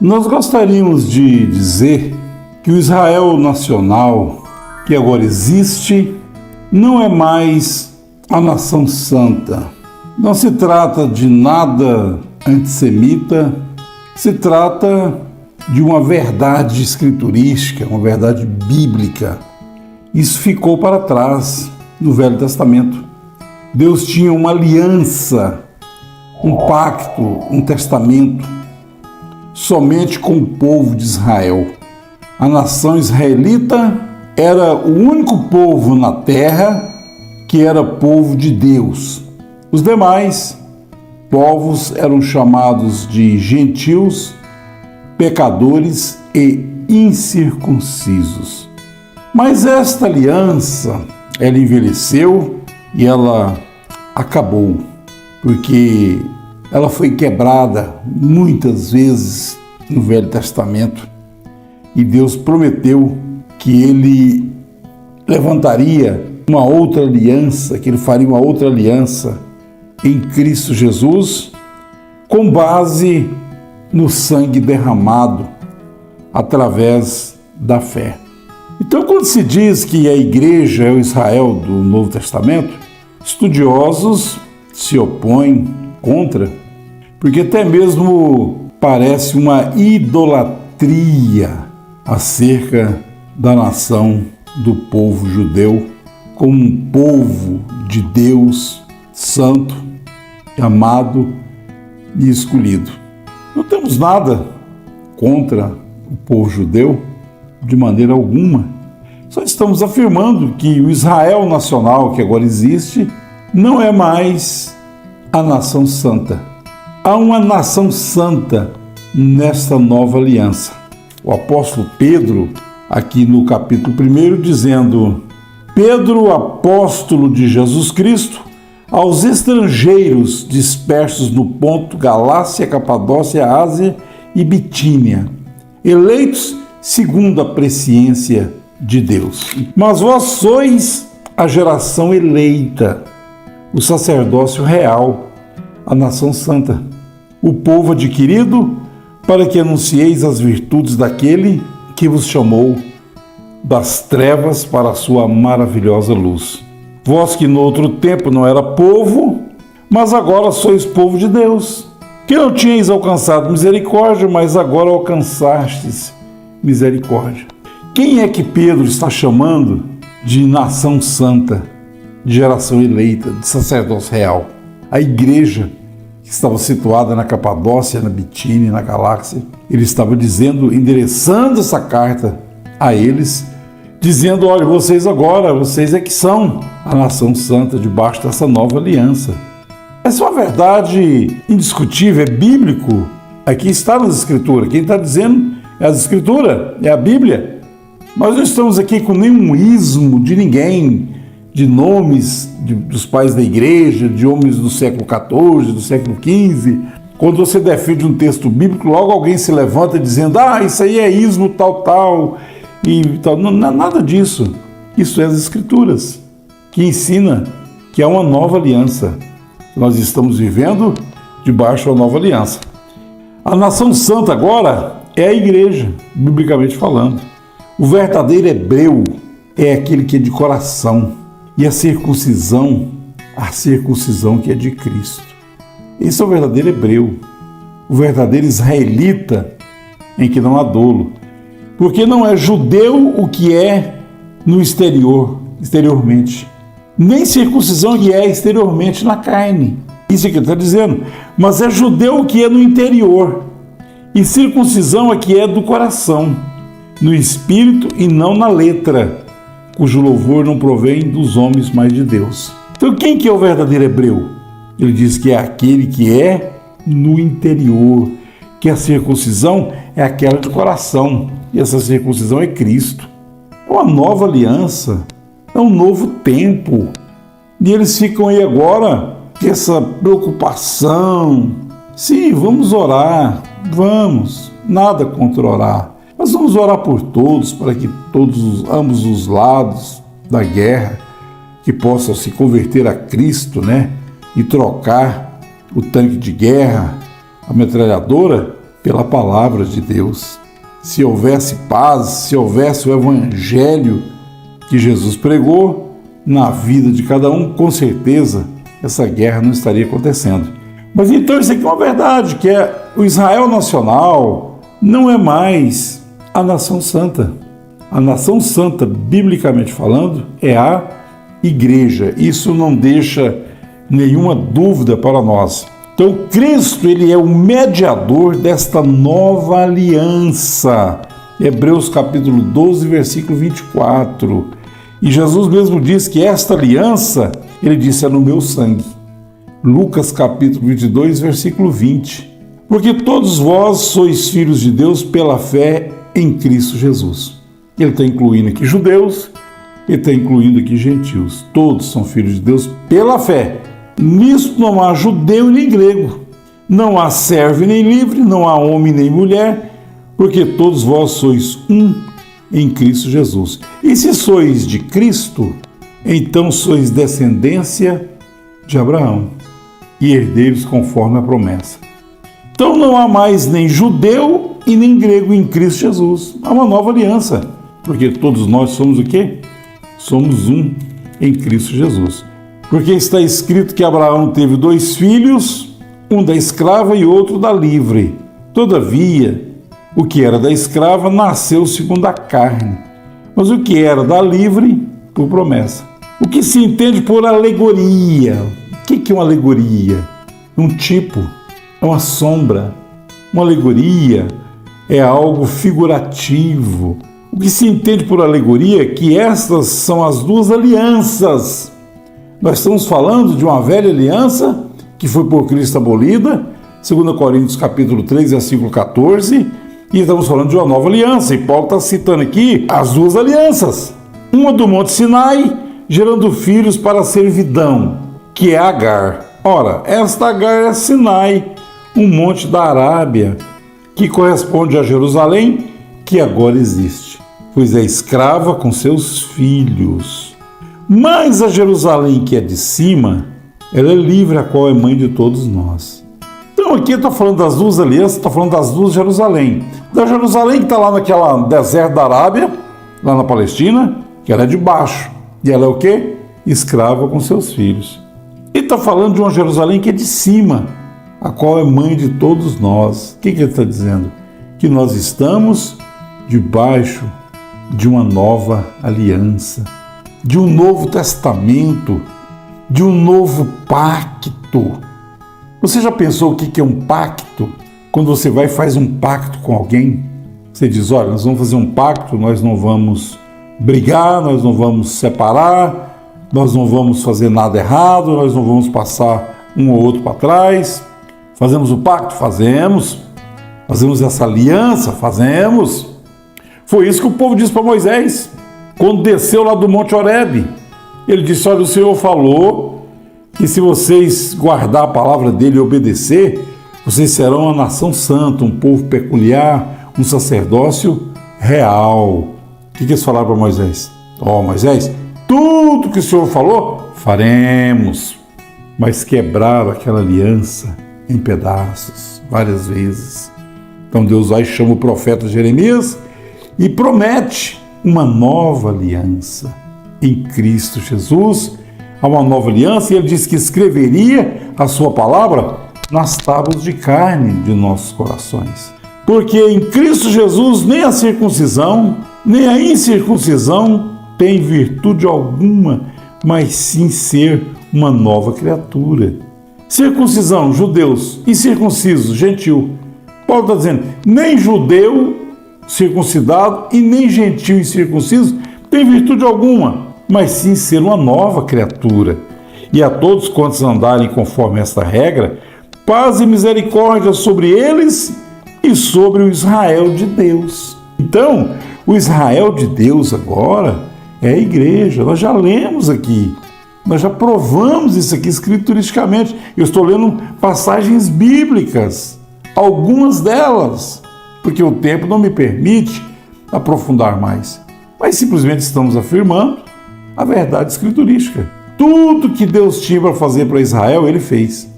Nós gostaríamos de dizer que o Israel nacional, que agora existe, não é mais a nação santa. Não se trata de nada antissemita, se trata de uma verdade escriturística, uma verdade bíblica. Isso ficou para trás no Velho Testamento. Deus tinha uma aliança, um pacto, um testamento, somente com o povo de Israel. A nação israelita era o único povo na terra que era povo de Deus. Os demais povos eram chamados de gentios, pecadores e incircuncisos. Mas esta aliança, ela envelheceu e ela acabou, porque ela foi quebrada muitas vezes no Velho Testamento e Deus prometeu que Ele levantaria uma outra aliança, que Ele faria uma outra aliança em Cristo Jesus com base no sangue derramado através da fé. Então, quando se diz que a igreja é o Israel do Novo Testamento, estudiosos se opõem contra, porque até mesmo parece uma idolatria acerca da nação do povo judeu como um povo de Deus santo, amado e escolhido. Não temos nada contra o povo judeu, de maneira alguma. Só estamos afirmando que o Israel nacional que agora existe não é mais a nação santa. Há uma nação santa nesta nova aliança. O apóstolo Pedro, aqui no capítulo 1, dizendo: Pedro, apóstolo de Jesus Cristo, aos estrangeiros dispersos no Ponto, Galácia, Capadócia, Ásia e Bitínia, eleitos segundo a presciência de Deus. Mas vós sois a geração eleita, o sacerdócio real, a nação santa, o povo adquirido, para que anuncieis as virtudes daquele que vos chamou das trevas para a sua maravilhosa luz. Vós que no outro tempo não era povo, mas agora sois povo de Deus, que não tinhais alcançado misericórdia, mas agora alcançastes misericórdia. Quem é que Pedro está chamando de nação santa, de geração eleita, de sacerdócio real? A igreja que estava situada na Capadócia, na Bitínia, na Galácia. Ele estava dizendo, endereçando essa carta a eles, dizendo: olha, vocês é que são a nação santa debaixo dessa nova aliança. Essa é uma verdade indiscutível, é bíblico. Aqui está nas Escrituras. Quem está dizendo é as Escrituras, é a Bíblia. Nós não estamos aqui com nenhum ismo de ninguém, de nomes dos pais da igreja, de homens do século XIV, do século XV. Quando você defende um texto bíblico, logo alguém se levanta dizendo: isso aí é ismo tal, e tal. Não é nada disso. Isso é as Escrituras, que ensina que há uma nova aliança. Nós estamos vivendo debaixo da nova aliança. A nação santa agora é a igreja, biblicamente falando. O verdadeiro hebreu é aquele que é de coração, e a circuncisão que é de Cristo. Esse é o verdadeiro hebreu, o verdadeiro israelita, em que não há dolo. Porque não é judeu o que é no exteriormente, nem circuncisão que é exteriormente na carne. Isso é que ele está dizendo. Mas é judeu o que é no interior, e circuncisão é que é do coração, no espírito e não na letra, cujo louvor não provém dos homens, mas de Deus. Então quem que é o verdadeiro hebreu? Ele diz que é aquele que é no interior, que a circuncisão é aquela do coração, e essa circuncisão é Cristo. É uma nova aliança, é um novo tempo, e eles ficam aí agora com essa preocupação. Sim, vamos orar, vamos, nada contra orar, mas vamos orar por todos, para que ambos os lados da guerra, que possam se converter a Cristo, e trocar o tanque de guerra, a metralhadora, pela palavra de Deus. Se houvesse paz, se houvesse o evangelho que Jesus pregou na vida de cada um, com certeza essa guerra não estaria acontecendo. Mas então isso aqui é uma verdade, que é o Israel nacional não é mais a nação santa. A nação santa, biblicamente falando, é a igreja. Isso não deixa nenhuma dúvida para nós. Então, Cristo, ele é o mediador desta nova aliança. Hebreus capítulo 12, versículo 24. E Jesus mesmo diz que esta aliança, ele disse, é no meu sangue. Lucas capítulo 22, versículo 20. Porque todos vós sois filhos de Deus pela fé em Cristo Jesus. Ele está incluindo aqui judeus, ele está incluindo aqui gentios. Todos são filhos de Deus pela fé. Nisto não há judeu nem grego, não há servo nem livre, não há homem nem mulher, porque todos vós sois um em Cristo Jesus. E se sois de Cristo, então sois descendência de Abraão e herdeiros conforme a promessa. Então não há mais nem judeu e nem grego em Cristo Jesus. Há uma nova aliança, porque todos nós somos o quê? Somos um em Cristo Jesus. Porque está escrito que Abraão teve 2 filhos, um da escrava e outro da livre. Todavia, o que era da escrava nasceu segundo a carne, mas o que era da livre, por promessa. O que se entende por alegoria? O que é uma alegoria? Um tipo, é uma sombra. Uma alegoria é algo figurativo. O que se entende por alegoria é que estas são as 2 alianças. Nós estamos falando de uma velha aliança que foi por Cristo abolida, 2 Coríntios capítulo 3, versículo 14, e estamos falando de uma nova aliança. E Paulo está citando aqui as 2 alianças. Uma do Monte Sinai, gerando filhos para a servidão, que é Agar. Ora, esta Agar é Sinai, um monte da Arábia, que corresponde a Jerusalém, que agora existe, pois é escrava com seus filhos. Mas a Jerusalém que é de cima, ela é livre, a qual é mãe de todos nós. Então aqui está falando das 2 alianças, está falando das 2 Jerusalém. Da Jerusalém que está lá naquela deserto da Arábia, lá na Palestina, que ela é de baixo. E ela é o quê? Escrava com seus filhos. E está falando de uma Jerusalém que é de cima, a qual é mãe de todos nós. O que ele está dizendo? Que nós estamos debaixo de uma nova aliança, de um novo testamento, de um novo pacto. Você já pensou o que é um pacto? Quando você vai e faz um pacto com alguém, você diz, olha, nós vamos fazer um pacto, nós não vamos brigar, nós não vamos separar, nós não vamos fazer nada errado, nós não vamos passar um ou outro para trás. Fazemos o pacto? Fazemos. Fazemos essa aliança? Fazemos. Foi isso que o povo disse para Moisés, quando desceu lá do Monte Horebe. Ele disse, olha, o Senhor falou que se vocês guardar a palavra dele e obedecer, vocês serão uma nação santa, um povo peculiar, um sacerdócio real. O que eles falaram para Moisés? Moisés, tudo que o Senhor falou, faremos. Mas quebraram aquela aliança em pedaços, várias vezes. Então Deus vai e chama o profeta Jeremias e promete uma nova aliança em Cristo Jesus. Há uma nova aliança e ele disse que escreveria a sua palavra nas tábuas de carne de nossos corações. Porque em Cristo Jesus nem a circuncisão, nem a incircuncisão tem virtude alguma, mas sim ser uma nova criatura. Circuncisão, judeus, incircuncisos, gentil. Paulo está dizendo, nem judeu circuncidado e nem gentil incircunciso tem virtude alguma, mas sim ser uma nova criatura. E a todos quantos andarem conforme esta regra, paz e misericórdia sobre eles e sobre o Israel de Deus. Então, o Israel de Deus agora é a igreja. Nós já lemos aqui, nós já provamos isso aqui escrituristicamente. Eu estou lendo passagens bíblicas, algumas delas, porque o tempo não me permite aprofundar mais. Mas simplesmente estamos afirmando a verdade escriturística. Tudo que Deus tinha para fazer para Israel, ele fez.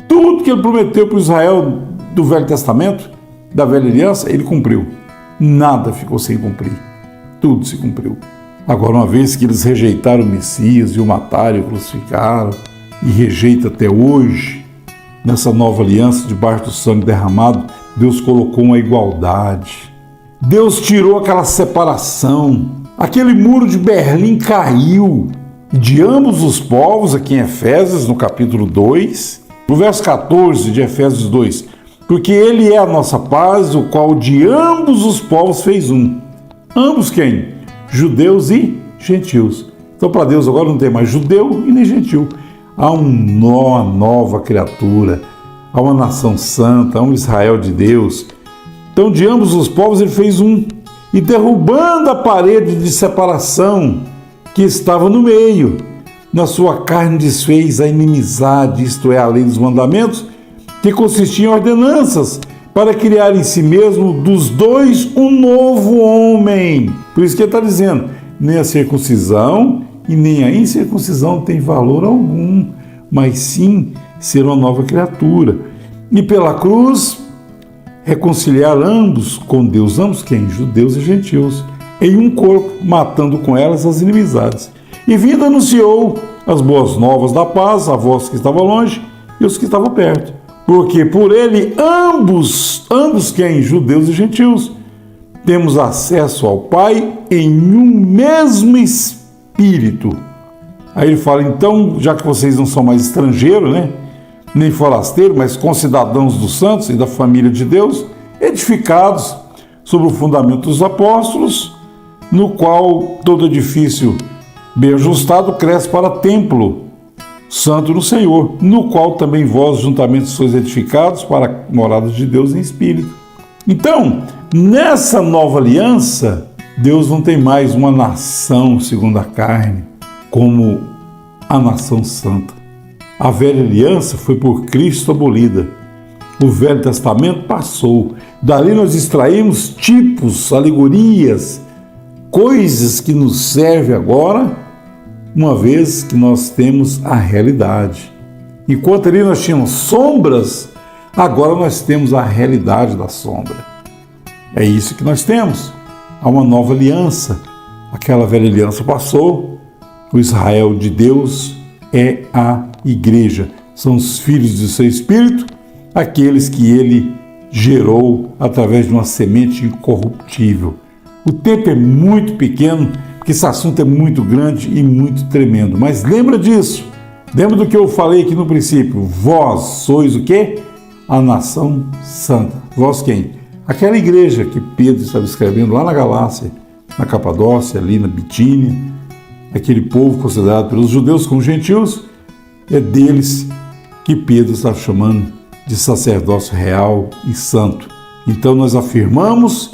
Tudo que ele prometeu para Israel do Velho Testamento, da velha aliança, ele cumpriu. Nada ficou sem cumprir. Tudo se cumpriu. Agora, uma vez que eles rejeitaram o Messias e o mataram e o crucificaram, e rejeita até hoje, nessa nova aliança, debaixo do sangue derramado, Deus colocou uma igualdade. Deus tirou aquela separação. Aquele muro de Berlim caiu. E de ambos os povos, aqui em Efésios, no capítulo 2, no verso 14 de Efésios 2, porque ele é a nossa paz, o qual de ambos os povos fez um. Ambos quem? Judeus e gentios. Então, para Deus agora não tem mais judeu e nem gentil. Há uma nova criatura, há uma nação santa, há um Israel de Deus. Então, de ambos os povos ele fez um. E derrubando a parede de separação que estava no meio, na sua carne desfez a inimizade, isto é, a lei dos mandamentos, que consistia em ordenanças, para criar em si mesmo dos dois um novo homem. Por isso que ele está dizendo, nem a circuncisão e nem a incircuncisão tem valor algum, mas sim ser uma nova criatura. E pela cruz, reconciliar ambos com Deus, ambos quem? Judeus e gentios, em um corpo, matando com elas as inimizades. E vindo anunciou as boas novas da paz a vós que estavam longe e os que estavam perto. Porque por ele ambos quem? Judeus e gentios, temos acesso ao Pai em um mesmo Espírito. Aí ele fala, então, já que vocês não são mais estrangeiros, né? Nem forasteiros, mas concidadãos dos santos e da família de Deus, edificados sobre o fundamento dos apóstolos, no qual todo edifício bem ajustado cresce para templo santo no Senhor, no qual também vós juntamente sois edificados para a morada de Deus em espírito. Então, nessa nova aliança, Deus não tem mais uma nação segundo a carne, como a nação santa. A velha aliança foi por Cristo abolida. O Velho Testamento passou. Dali nós extraímos tipos, alegorias, coisas que nos servem agora, uma vez que nós temos a realidade. Enquanto ali nós tínhamos sombras, agora nós temos a realidade da sombra. É isso que nós temos. Há uma nova aliança. Aquela velha aliança passou. O Israel de Deus é a igreja. São os filhos do seu Espírito, aqueles que ele gerou através de uma semente incorruptível. O tempo é muito pequeno, porque esse assunto é muito grande e muito tremendo. Mas lembra disso. Lembra do que eu falei aqui no princípio. Vós sois o quê? A nação santa. Vós quem? Aquela igreja que Pedro estava escrevendo lá na Galácia, na Capadócia, ali na Bitínia, aquele povo considerado pelos judeus como gentios, é deles que Pedro está chamando de sacerdócio real e santo. Então nós afirmamos,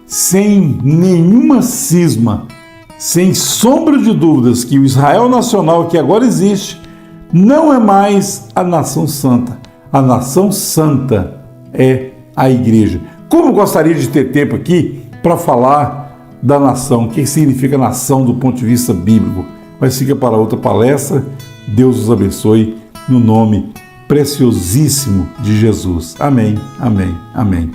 sem nenhuma cisma, sem sombra de dúvidas, que o Israel nacional que agora existe não é mais a nação santa. A nação santa é a igreja. Como eu gostaria de ter tempo aqui para falar da nação, o que significa nação do ponto de vista bíblico, mas fica para outra palestra. Deus os abençoe no nome preciosíssimo de Jesus. Amém, amém, amém.